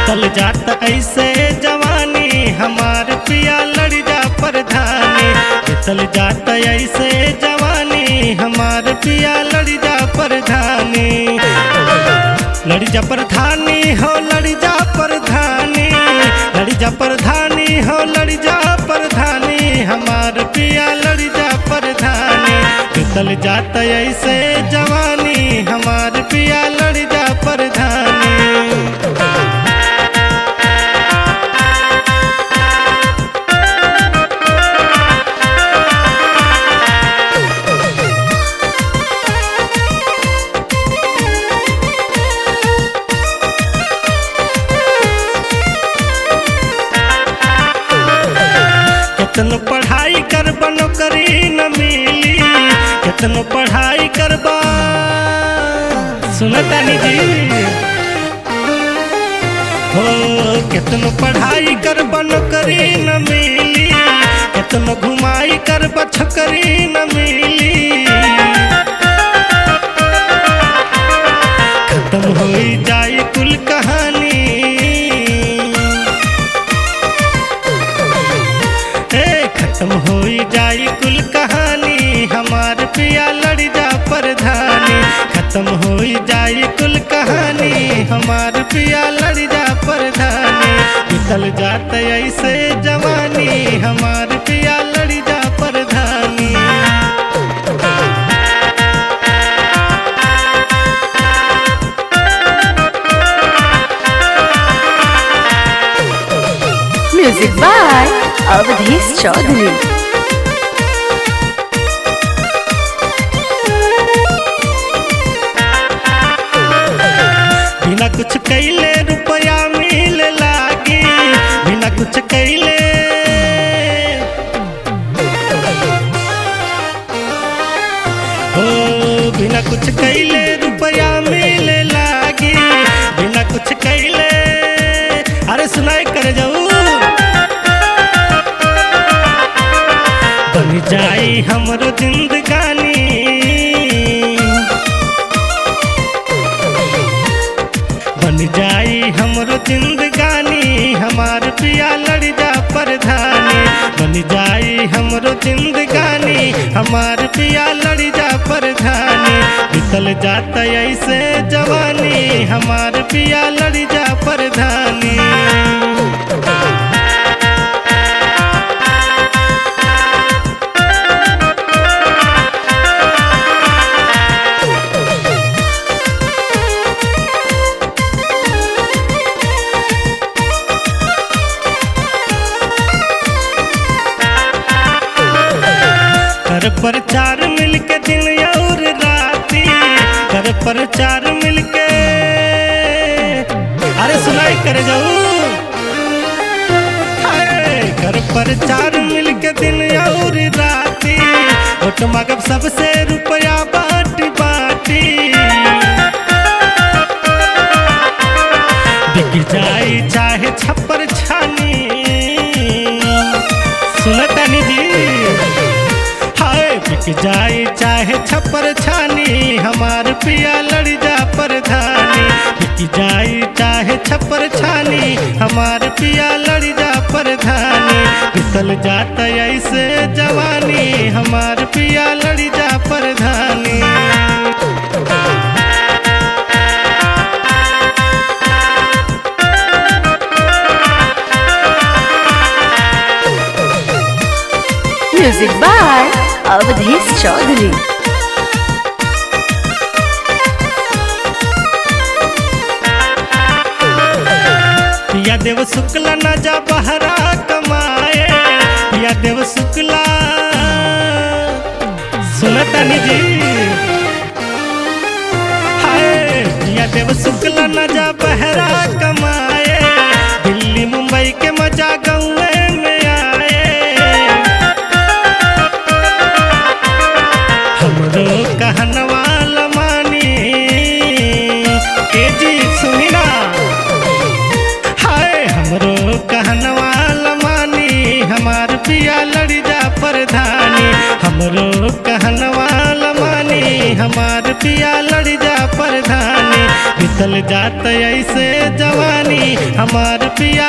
बीतल जात ऐसे जवानी हमार पिया लड़ जा प्रधानी। बीतल जात ऐसे जवानी हमार पिया लड़ जा प्रधानी। लड़ जा प्रधानी हो लड़ जा प्रधानी, लड़ जा प्रधानी हो लड़ जा प्रधानी हमार पिया लड़ जा प्रधानी। बीतल जात ऐसे जवानी हमार पिया लड़ जा प्रधानी। कितनो पढ़ाई करबा नौकरी न मिली, कितनो पढ़ाई करबा सुनतानी जी हो। कितनो पढ़ाई करबा नौकरी न मिली, कितनो घुमाई करबा छोकरी न मिली। खत्म हो जाई कुल कहानी, खत्म हो जाई कुल कहानी हमार पिया लड़ जा प्रधानी। खत्म हो जाई कुल कहानी हमार पिया लड़ जा प्रधानी। बीतल जात ऐसे जवानी हमार पिया लड़ जा प्रधानी। Music by Avdhesh Chaudhary. बिना कुछ कैले रुपया मिल लागी, बिना कुछ कैले हो। बिना कुछ कैले रुपया मिल लागी, बिना कुछ कैले अरे सुनाई कर जाऊ। बन जाई हमरो जिंदगानी, बन जाई हमरो जिंदगानी हमार पिया लड़ जा प्रधानी। बन जाई हमरो जिंदगानी हमार पिया लड़ जा प्रधानी। बीतल जात ऐसे जवानी हमार पिया लड़ जा प्रधानी। कर प्रचार मिलके दिन और राती, कर प्रचार मिलके अरे सुनाई कर जाऊ। कर प्रचार मिलके दिन और राती, वोट मांगब सबसे रुपया बाटी बाटी। बिक जाई चाहे छप्पर छानी, सुनतानी जी बिक जाई चाहे छप्पर छानी हमार पिया लड़ जा प्रधानी। बिक जाई चाहे छप्पर छानी हमार पिया लड़ जा प्रधानी। बीतल जात ऐसे जवानी हमार पिया लड़ जा प्रधानी। Music by Avdhesh Chaudhary. पिया देव शुक्ला न जा बहरा कमाए, पिया देव शुक्ला सुनतानी जी हाय। पिया देव शुक्ला न जा बहरा कमाए, दिल्ली मुंबई के मजा गाँव में आए। हमरो कहनवा लमानी के जी सुनी ना, हाय हमरो कहनवा लमानी हमार पिया लड़ जा प्रधानी। हमरो कहनवा लमानी हमार पिया लड़ जा प्रधानी। बीतल जात ऐसे जवानी हम हमार पिया